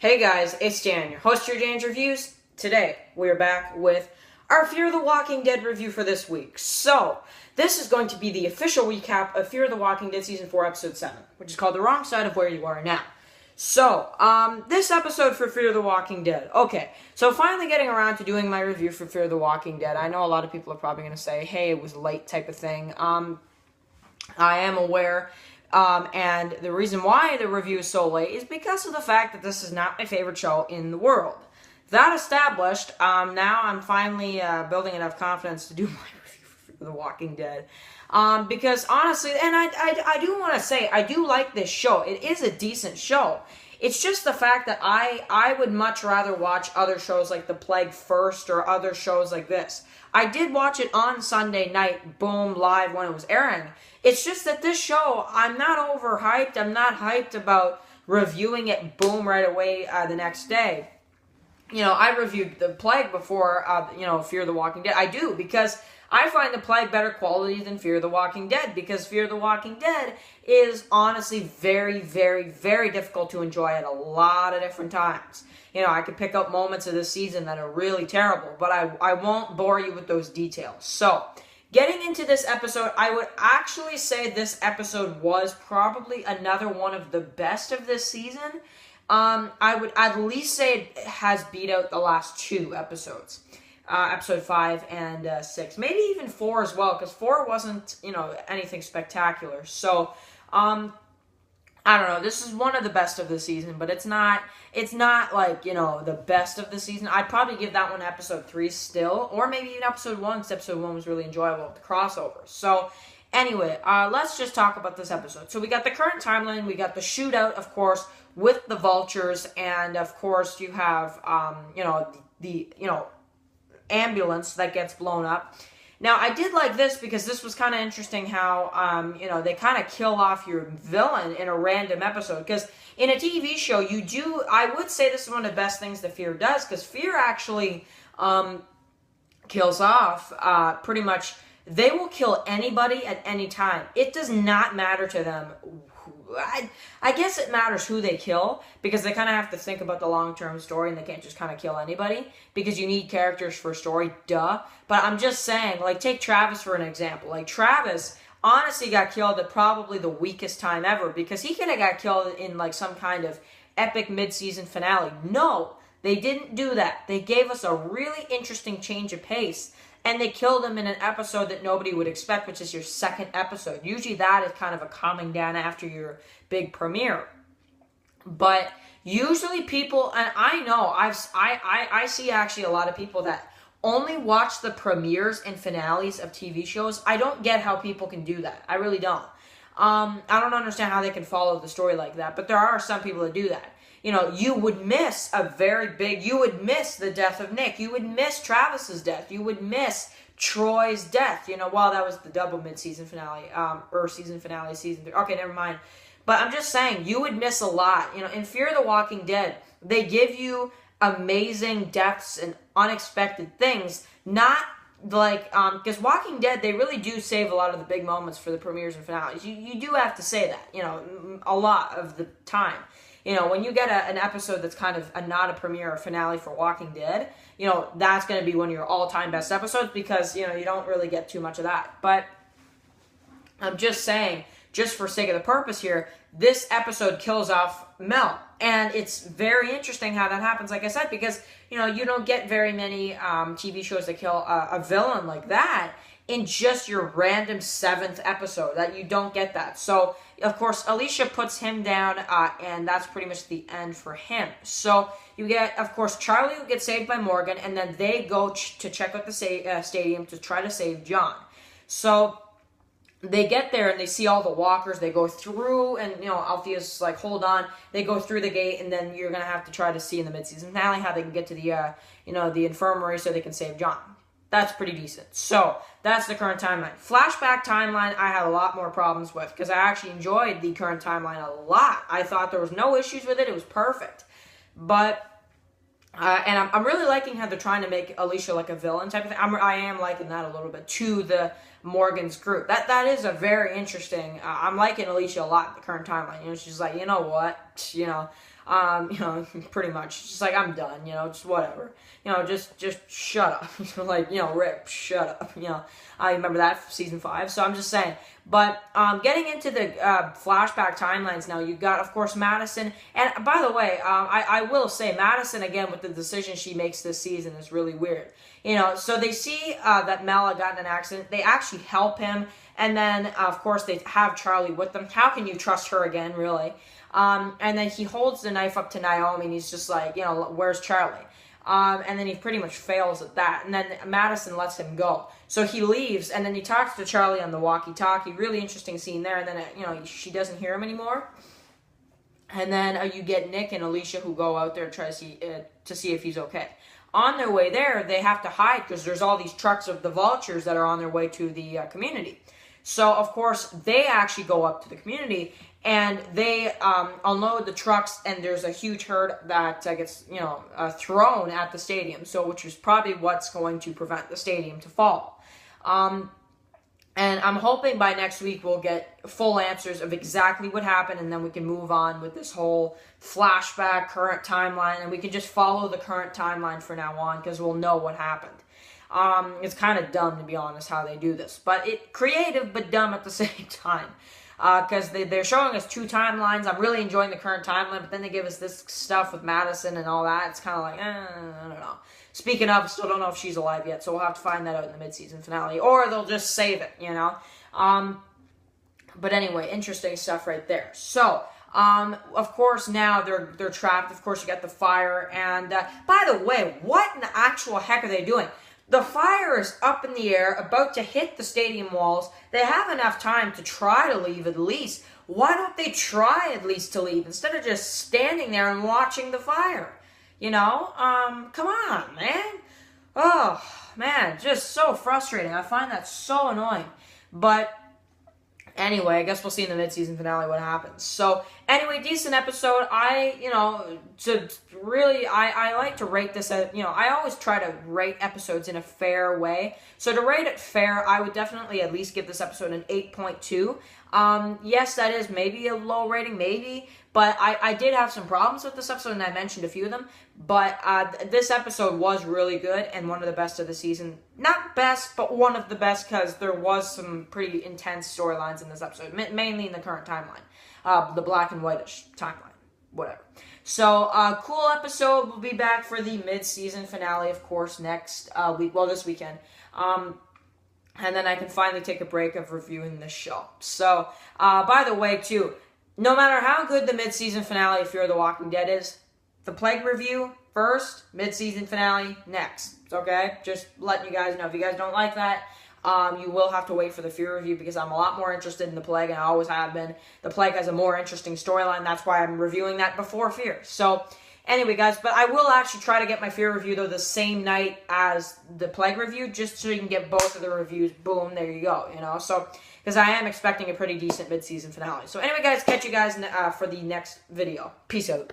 Hey guys, it's Dan, your host of your Dan's Reviews. Today, we are back with our Fear the Walking Dead review for this week. So, this is going to be the official recap of Fear the Walking Dead Season 4, Episode 7, which is called The Wrong Side of Where You Are Now. So, this episode for Fear the Walking Dead. Okay, so finally getting around to doing my review for Fear the Walking Dead. I know a lot of people are probably going to say, hey, it was late type of thing. I am aware. And the reason why the review is so late is because of the fact that this is not my favorite show in the world. That established, now I'm finally building enough confidence to do my review for The Walking Dead. Because honestly, and I do want to say, I do like this show. It is a decent show. It's just the fact that I would much rather watch other shows like The Plague first or other shows like this. I did watch it on Sunday night, boom, live when it was airing. It's just that this show, I'm not overhyped. I'm not hyped about reviewing it, boom, right away the next day. You know, I reviewed The Plague before, Fear the Walking Dead. I do, because I find The Plague better quality than Fear the Walking Dead, because Fear the Walking Dead is honestly very, very, very difficult to enjoy at a lot of different times. You know, I could pick up moments of this season that are really terrible, but I won't bore you with those details. So, getting into this episode, I would actually say this episode was probably another one of the best of this season. I would at least say it has beat out the last two episodes. Episode 5 and 6. Maybe even 4 as well, because 4 wasn't, anything spectacular. So, I don't know. This is one of the best of the season, but it's not like, the best of the season. I'd probably give that one episode 3 still, or maybe even episode 1, because episode 1 was really enjoyable with the crossovers. So, anyway, let's just talk about this episode. So, we got the current timeline, we got the shootout, of course, with the vultures, and, of course, you have, the ambulance that gets blown up. Now, I did like this because this was kind of interesting how, they kind of kill off your villain in a random episode. Because in a TV show, I would say this is one of the best things that Fear does, because Fear actually kills off pretty much, they will kill anybody at any time. It does not matter to them. I guess it matters who they kill, because they kind of have to think about the long-term story, and they can't just kind of kill anybody, because you need characters for story, duh. But I'm just saying, like, take Travis for an example. Like, Travis honestly got killed at probably the weakest time ever, because he could have got killed in, like, some kind of epic mid-season finale. No, they didn't do that. They gave us a really interesting change of pace, and they killed him in an episode that nobody would expect, which is your second episode. Usually that is kind of a calming down after your big premiere. But usually people, and I know, I see actually a lot of people that only watch the premieres and finales of TV shows. I don't get how people can do that. I really don't. I don't understand how they can follow the story like that, but there are some people that do that. You would miss you would miss the death of Nick. You would miss Travis's death. You would miss Troy's death. While that was the double mid-season finale, or season finale, season 3. Okay, never mind. But I'm just saying, you would miss a lot. In Fear the Walking Dead, they give you amazing deaths and unexpected things. Not like, because Walking Dead, they really do save a lot of the big moments for the premieres and finales. You do have to say that, a lot of the time. When you get an episode that's kind of not a premiere or finale for Walking Dead, that's going to be one of your all-time best episodes, because, you don't really get too much of that. But I'm just saying, just for sake of the purpose here, this episode kills off Mel. And it's very interesting how that happens, like I said, because, you don't get very many TV shows that kill a villain like that in just your random 7th episode. That you don't get that. So, of course, Alicia puts him down, and that's pretty much the end for him. So, you get, of course, Charlie who gets saved by Morgan, and then they go to check out the stadium to try to save John. So, they get there, and they see all the walkers. They go through, and, Althea's like, hold on. They go through the gate, and then you're going to have to try to see in the mid-season finale how they can get to the, the infirmary so they can save John. That's pretty decent. So, that's the current timeline. Flashback timeline, I had a lot more problems with, because I actually enjoyed the current timeline a lot. I thought there was no issues with it. It was perfect. But, and I'm really liking how they're trying to make Alicia like a villain type of thing. I am liking that a little bit, to the Morgan's group. That is a very interesting, I'm liking Alicia a lot in the current timeline. She's like, you know what, You know, pretty much. Just like, I'm done, you know, just whatever. You know, just shut up. Like, you know, Rip, shut up. You know, I remember that from season 5. So I'm just saying. But getting into the flashback timelines now, you've got, of course, Madison. And by the way, I will say, Madison, again, with the decision she makes this season is really weird. You know, so they see that Mel got in an accident. They actually help him. And then, of course, they have Charlie with them. How can you trust her again, really? And then he holds the knife up to Naomi, and he's just like, you know, where's Charlie? And then he pretty much fails at that. And then Madison lets him go. So he leaves, and then he talks to Charlie on the walkie-talkie. Really interesting scene there. And then, you know, she doesn't hear him anymore. And then you get Nick and Alicia who go out there to try to see if he's okay. On their way there, they have to hide because there's all these trucks of the vultures that are on their way to the community. So, of course, they actually go up to the community, and they unload the trucks, and there's a huge herd that gets, you know, thrown at the stadium, so which is probably what's going to prevent the stadium to fall. And I'm hoping by next week we'll get full answers of exactly what happened, and then we can move on with this whole flashback, current timeline, and we can just follow the current timeline from now on, because we'll know what happened. It's kind of dumb, to be honest, how they do this. But creative, but dumb at the same time. Because they're showing us 2 timelines. I'm really enjoying the current timeline, but then they give us this stuff with Madison and all that. It's kind of like, I don't know. Speaking of, still don't know if she's alive yet, so we'll have to find that out in the mid-season finale. Or they'll just save it, you know. But anyway, interesting stuff right there. So, of course, now they're trapped. Of course, you got the fire. And, by the way, what in the actual heck are they doing? The fire is up in the air, about to hit the stadium walls. They have enough time to try to leave at least. Why don't they try at least to leave instead of just standing there and watching the fire? You know? Come on, man. Oh, man, just so frustrating. I find that so annoying. But anyway, I guess we'll see in the mid-season finale what happens. So, anyway, decent episode. I like to rate this at, you know, I always try to rate episodes in a fair way. So to rate it fair, I would definitely at least give this episode an 8.2. Yes, that is maybe a low rating, maybe, but I did have some problems with this episode, and I mentioned a few of them, but this episode was really good and one of the best of the season. Not best, but one of the best, because there was some pretty intense storylines in this episode, mainly in the current timeline, the black and whitish timeline, whatever. So, cool episode. We'll be back for the mid-season finale, of course, next week, well, this weekend. And then I can finally take a break of reviewing this show. So, by the way, too, no matter how good the mid-season finale of Fear the Walking Dead is, the Plague review first, mid-season finale next, okay? Just letting you guys know. If you guys don't like that, you will have to wait for the Fear review, because I'm a lot more interested in the Plague, and I always have been. The Plague has a more interesting storyline. That's why I'm reviewing that before Fear. So, anyway, guys, but I will actually try to get my Fear review, though, the same night as the Plague review, just so you can get both of the reviews. Boom, there you go, you know? So, because I am expecting a pretty decent mid-season finale. So, anyway, guys, catch you guys for the next video. Peace out.